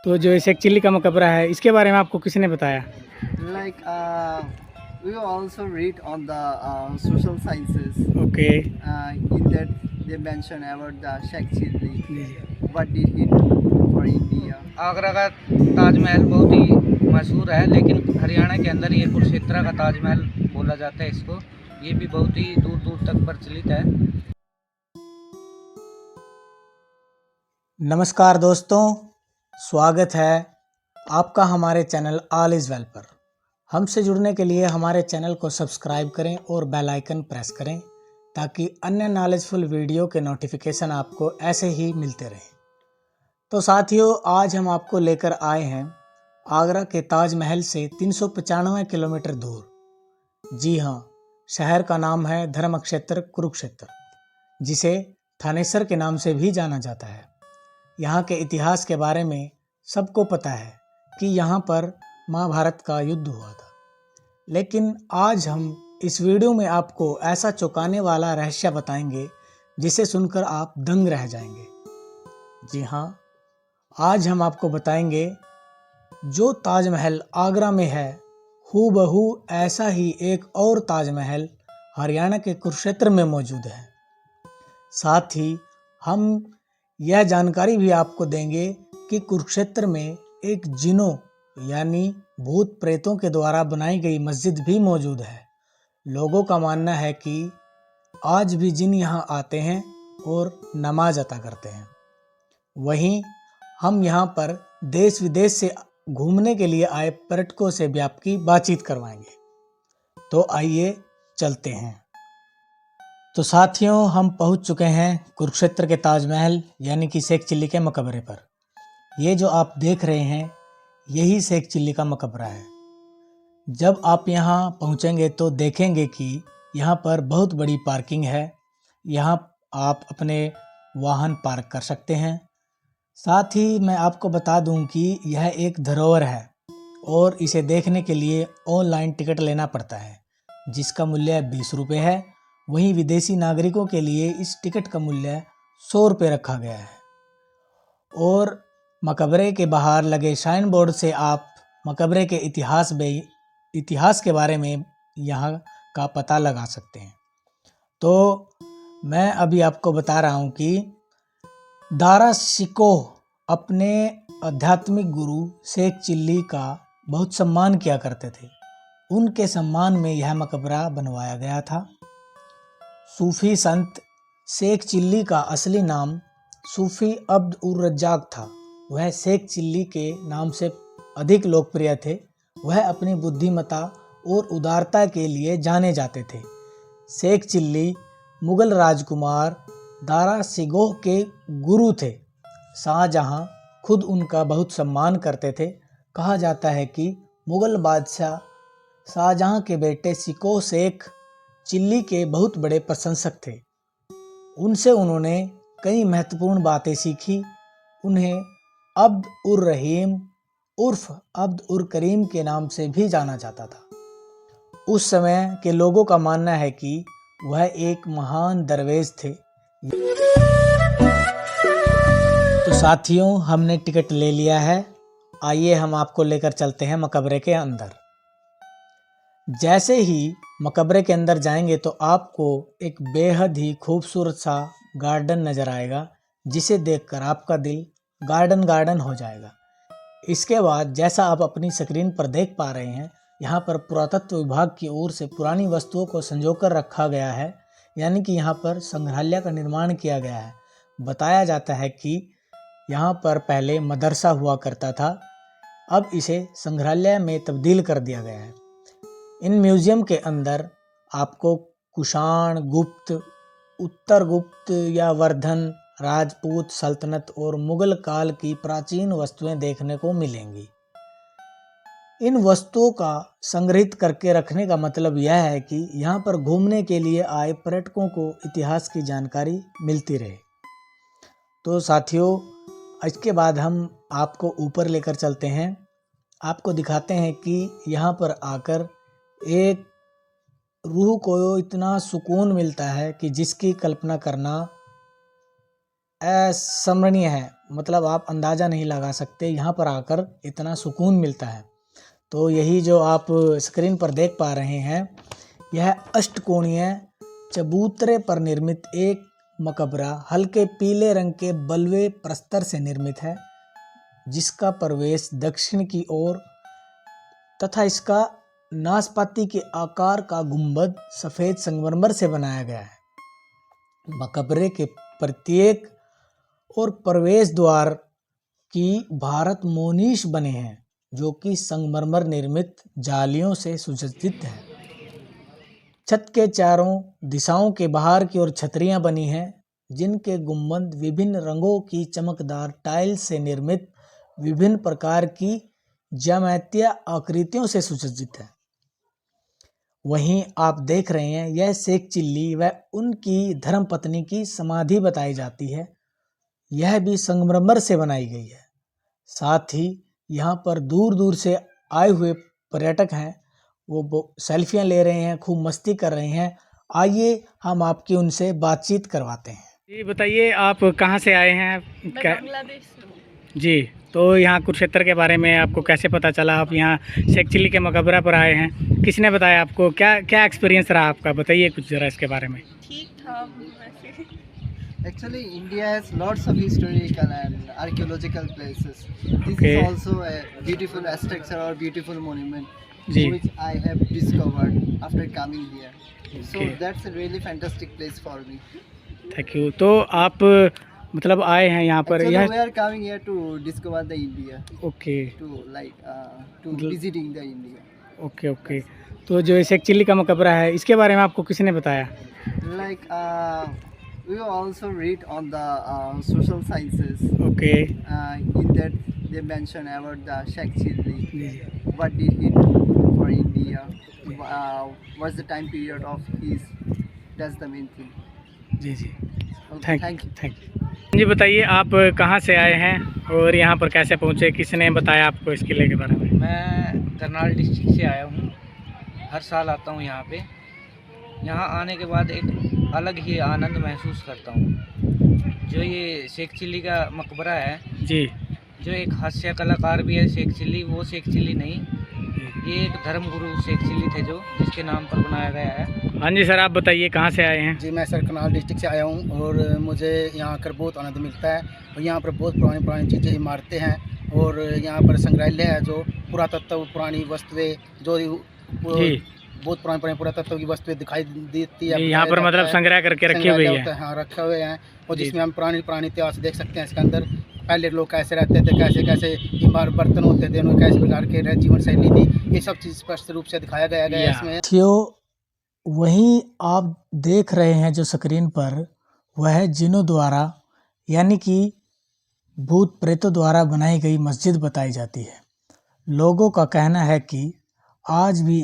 तो जो शेख चिल्ली का मकबरा है, इसके बारे में आपको किसने बताया? Like we also read on the social sciences. Okay. In that they mention about the Sheikh Chilli. जी जी। What did he do for India? Agra का ताजमहल बहुत ही मशहूर है, लेकिन हरियाणा के अंदर ये कुरुक्षेत्र का ताजमहल बोला जाता है इसको। ये भी बहुत ही दूर दूर तक प्रचलित है। नमस्कार दोस्तों, स्वागत है आपका हमारे चैनल ऑल इज़ वेल पर। हमसे जुड़ने के लिए हमारे चैनल को सब्सक्राइब करें और बेल आइकन प्रेस करें ताकि अन्य नॉलेजफुल वीडियो के नोटिफिकेशन आपको ऐसे ही मिलते रहें। तो साथियों, आज हम आपको लेकर आए हैं आगरा के ताजमहल से 395 किलोमीटर दूर। जी हाँ, शहर का नाम है धर्म क्षेत्र कुरुक्षेत्र, जिसे थानेसर के नाम से भी जाना जाता है। यहाँ के इतिहास के बारे में सबको पता है कि यहाँ पर महाभारत का युद्ध हुआ था, लेकिन आज हम इस वीडियो में आपको ऐसा चौंकाने वाला रहस्य बताएंगे जिसे सुनकर आप दंग रह जाएंगे। जी हाँ, आज हम आपको बताएंगे जो ताजमहल आगरा में है, हूबहू ऐसा ही एक और ताजमहल हरियाणा के कुरुक्षेत्र में मौजूद है। साथ ही हम यह जानकारी भी आपको देंगे कि कुरुक्षेत्र में एक जिनों यानी भूत प्रेतों के द्वारा बनाई गई मस्जिद भी मौजूद है। लोगों का मानना है कि आज भी जिन यहाँ आते हैं और नमाज अता करते हैं। वहीं हम यहाँ पर देश विदेश से घूमने के लिए आए पर्यटकों से भी आपकी बातचीत करवाएंगे। तो आइए चलते हैं। तो साथियों, हम पहुंच चुके हैं कुरुक्षेत्र के ताजमहल यानी कि शेख चिल्ली के मकबरे पर। ये जो आप देख रहे हैं, यही शेख चिल्ली का मकबरा है। जब आप यहाँ पहुँचेंगे तो देखेंगे कि यहाँ पर बहुत बड़ी पार्किंग है। यहाँ आप अपने वाहन पार्क कर सकते हैं। साथ ही मैं आपको बता दूं कि यह एक धरोहर है और इसे देखने के लिए ऑनलाइन टिकट लेना पड़ता है, जिसका मूल्य 20 रुपये है। वहीं विदेशी नागरिकों के लिए इस टिकट का मूल्य 100 रुपये रखा गया है। और मकबरे के बाहर लगे साइन बोर्ड से आप मकबरे के इतिहास के बारे में यहाँ का पता लगा सकते हैं। तो मैं अभी आपको बता रहा हूँ कि दारा शिकोह अपने आध्यात्मिक गुरु शेख चिल्ली का बहुत सम्मान किया करते थे। उनके सम्मान में यह मकबरा बनवाया गया था। सूफी संत शेख चिल्ली का असली नाम सूफी अब्द उर रज्जाक था। वह शेख चिल्ली के नाम से अधिक लोकप्रिय थे। वह अपनी बुद्धिमत्ता और उदारता के लिए जाने जाते थे। शेख चिल्ली मुगल राजकुमार दारा शिकोह के गुरु थे। शाहजहां खुद उनका बहुत सम्मान करते थे। कहा जाता है कि मुगल बादशाह शाहजहां के बेटे शिकोह शेख चिल्ली के बहुत बड़े प्रशंसक थे। उनसे उन्होंने कई महत्वपूर्ण बातें सीखी। उन्हें अब्द उर रहीम उर्फ अब्द उर करीम के नाम से भी जाना जाता था। उस समय के लोगों का मानना है कि वह एक महान दरवेश थे। तो साथियों, हमने टिकट ले लिया है। आइए हम आपको लेकर चलते हैं मकबरे के अंदर। जैसे ही मकबरे के अंदर जाएंगे तो आपको एक बेहद ही खूबसूरत सा गार्डन नज़र आएगा, जिसे देखकर आपका दिल गार्डन गार्डन हो जाएगा। इसके बाद जैसा आप अपनी स्क्रीन पर देख पा रहे हैं, यहाँ पर पुरातत्व विभाग की ओर से पुरानी वस्तुओं को संजोकर रखा गया है, यानी कि यहाँ पर संग्रहालय का निर्माण किया गया है। बताया जाता है कि यहाँ पर पहले मदरसा हुआ करता था, अब इसे संग्रहालय में तब्दील कर दिया गया है। इन म्यूजियम के अंदर आपको कुषाण, गुप्त, उत्तर गुप्त या वर्धन, राजपूत सल्तनत और मुगल काल की प्राचीन वस्तुएं देखने को मिलेंगी। इन वस्तुओं का संग्रहित करके रखने का मतलब यह है कि यहाँ पर घूमने के लिए आए पर्यटकों को इतिहास की जानकारी मिलती रहे। तो साथियों, इसके बाद हम आपको ऊपर लेकर चलते हैं। आपको दिखाते हैं कि यहाँ पर आकर एक रूह को इतना सुकून मिलता है कि जिसकी कल्पना करना अस्मरणीय है, मतलब आप अंदाज़ा नहीं लगा सकते, यहाँ पर आकर इतना सुकून मिलता है। तो यही जो आप स्क्रीन पर देख पा रहे हैं, यह अष्टकोणीय चबूतरे पर निर्मित एक मकबरा हल्के पीले रंग के बलुए प्रस्तर से निर्मित है, जिसका प्रवेश दक्षिण की ओर तथा इसका नाशपाती के आकार का गुंबद सफ़ेद संगमरमर से बनाया गया है। मकबरे के प्रत्येक और प्रवेश द्वार की भारत मोनीश बने हैं, जो कि संगमरमर निर्मित जालियों से सुसज्जित है। छत के चारों दिशाओं के बाहर की ओर छतरियां बनी हैं, जिनके गुंबद विभिन्न रंगों की चमकदार टाइल्स से निर्मित विभिन्न प्रकार की ज्यामितीय आकृतियों से सुसज्जित है। वहीं आप देख रहे हैं, यह शेख चिल्ली व उनकी धर्मपत्नी की समाधि बताई जाती है। यह भी संगमरमर से बनाई गई है। साथ ही यहाँ पर दूर दूर से आए हुए पर्यटक हैं, वो सेल्फियाँ ले रहे हैं, खूब मस्ती कर रहे हैं। आइए हम आपकी उनसे बातचीत करवाते हैं। जी बताइए, आप कहाँ से आए हैं? बांग्लादेश से हूँ। जी, तो यहाँ कुरुक्षेत्र के बारे में आपको कैसे पता चला? आप यहाँ शेख चिल्ली के मकबरा पर आए हैं, किसने बताया आपको? क्या क्या एक्सपीरियंस रहा आपका? बताइए कुछ ज़रा इसके बारे में। ठीक था वैसे। Actually, India has lots of historical and archaeological places. This Okay. is also a beautiful structure or beautiful monument, जी। which I have discovered after coming here. So Okay. that's a really fantastic place for me. Thank you. तो आप मतलब आए हैं यहाँ पर? Actually, यह we are coming here to discover the India, okay to to मतलब- visiting the India. Okay okay. तो जो शेख चिल्ली का मकबरा है, इसके बारे में आपको किसने बताया? Like we also read on the social sciences. Okay In that they mention about the Sheikh Chilli. जी जी What did he do for India? What's the time period of his? That's the main thing. जी जी। Okay, thank you. जी बताइए, आप कहाँ से आए हैं और यहाँ पर कैसे पहुँचे? किसने बताया आपको इस किले के बारे में? मैं करनाल डिस्ट्रिक्ट से आया हूँ। हर साल आता हूँ यहाँ पे। यहाँ आने के बाद एक अलग ही आनंद महसूस करता हूँ। जो ये शेख चिल्ली का मकबरा है, जी जो एक हास्य कलाकार भी है शेख चिल्ली, वो शेख चिल्ली नहीं, ये एक धर्मगुरु शेख चिल्ली थे जो जिसके नाम पर बनाया गया है। हाँ जी सर, आप बताइए कहाँ से आए हैं? जी, मैं सर करनाल डिस्ट्रिक्ट से आया हूँ और मुझे यहाँ आकर बहुत आनंद मिलता है। और यहाँ पर बहुत पुरानी पुरानी चीज़ें, इमारतें हैं और यहाँ पर संग्रहालय है, जो पुरातत्व पुरानी वस्तुएं जो जी बहुत पुरानी पुरातत्व की वस्तुएं दिखाई देती है। जी, यहाँ पर मतलब संग्रह करके रखी हुई है। हाँ, रखे हुए हैं और जी। जिसमें हम पुरानी इतिहास देख सकते हैं। इसके अंदर पहले लोग कैसे रहते थे, कैसे कैसे इमारत बर्तन होते थे, उन्हें कैसे प्रकार के जीवन शैली थी, ये सब चीज़ स्पष्ट रूप से दिखाया गया है इसमें। साथियों, वहीं आप देख रहे हैं जो स्क्रीन पर, वह जिनों द्वारा यानी कि भूत प्रेतों द्वारा बनाई गई मस्जिद बताई जाती है। लोगों का कहना है कि आज भी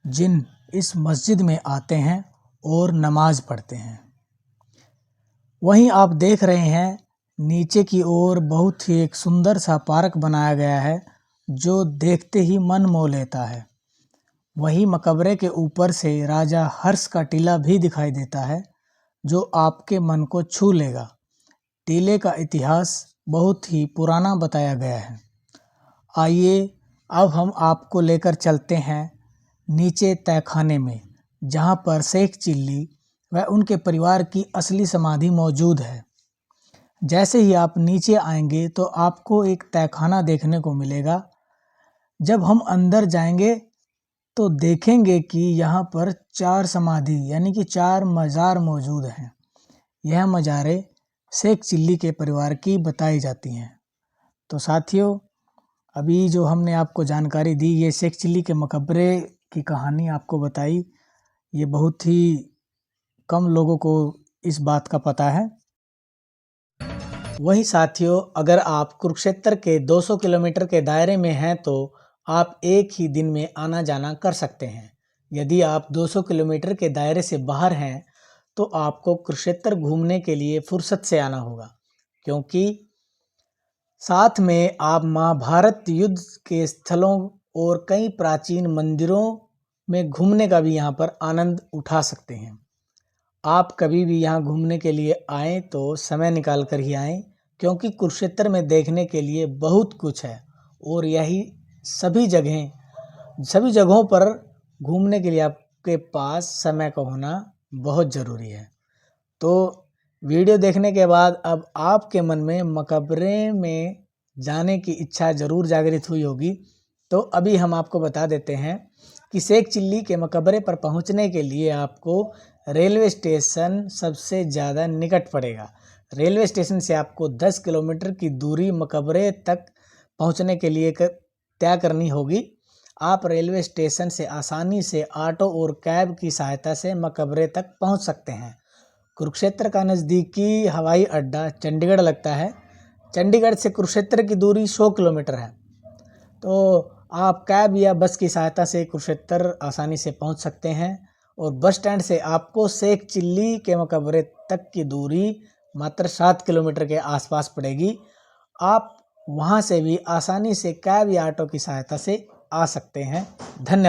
जिन इस मस्जिद में आते हैं और नमाज पढ़ते हैं। वहीं आप देख रहे हैं नीचे की ओर बहुत ही एक सुंदर सा पार्क बनाया गया है, जो देखते ही मन मोह लेता है। वहीं मकबरे के ऊपर से राजा हर्ष का टीला भी दिखाई देता है, जो आपके मन को छू लेगा। टीले का इतिहास बहुत ही पुराना बताया गया है। आइए अब हम आपको लेकर चलते हैं नीचे तहखाने में, जहां पर शेख चिल्ली व उनके परिवार की असली समाधि मौजूद है। जैसे ही आप नीचे आएंगे तो आपको एक तहखाना देखने को मिलेगा। जब हम अंदर जाएंगे तो देखेंगे कि यहाँ पर 4 समाधि यानी कि 4 मज़ार मौजूद हैं। यह मज़ारें शेख चिल्ली के परिवार की बताई जाती हैं। तो साथियों, अभी जो हमने आपको जानकारी दी, ये शेख चिल्ली के मकबरे की कहानी आपको बताई, ये बहुत ही कम लोगों को इस बात का पता है। वहीं साथियों, अगर आप कुरुक्षेत्र के 200 किलोमीटर के दायरे में हैं तो आप एक ही दिन में आना जाना कर सकते हैं। यदि आप 200 किलोमीटर के दायरे से बाहर हैं तो आपको कुरुक्षेत्र घूमने के लिए फुर्सत से आना होगा, क्योंकि साथ में आप महाभारत युद्ध के स्थलों और कई प्राचीन मंदिरों में घूमने का भी यहाँ पर आनंद उठा सकते हैं। आप कभी भी यहाँ घूमने के लिए आएँ तो समय निकाल कर ही आएँ, क्योंकि कुरुक्षेत्र में देखने के लिए बहुत कुछ है और यही सभी जगहों पर घूमने के लिए आपके पास समय का होना बहुत ज़रूरी है। तो वीडियो देखने के बाद अब आपके मन में मकबरे में जाने की इच्छा ज़रूर जागृत हुई होगी। तो अभी हम आपको बता देते हैं कि शेख चिल्ली के मकबरे पर पहुंचने के लिए आपको रेलवे स्टेशन सबसे ज़्यादा निकट पड़ेगा। रेलवे स्टेशन से आपको 10 किलोमीटर की दूरी मकबरे तक पहुंचने के लिए तय करनी होगी। आप रेलवे स्टेशन से आसानी से ऑटो और कैब की सहायता से मकबरे तक पहुंच सकते हैं। कुरुक्षेत्र का नज़दीकी हवाई अड्डा चंडीगढ़ लगता है। चंडीगढ़ से कुरुक्षेत्र की दूरी 100 किलोमीटर है। तो आप कैब या बस की सहायता से कुरुक्षेत्र आसानी से पहुंच सकते हैं और बस स्टैंड से आपको शेख चिल्ली के मकबरे तक की दूरी मात्र 7 किलोमीटर के आसपास पड़ेगी। आप वहां से भी आसानी से कैब या ऑटो की सहायता से आ सकते हैं। धन्यवाद।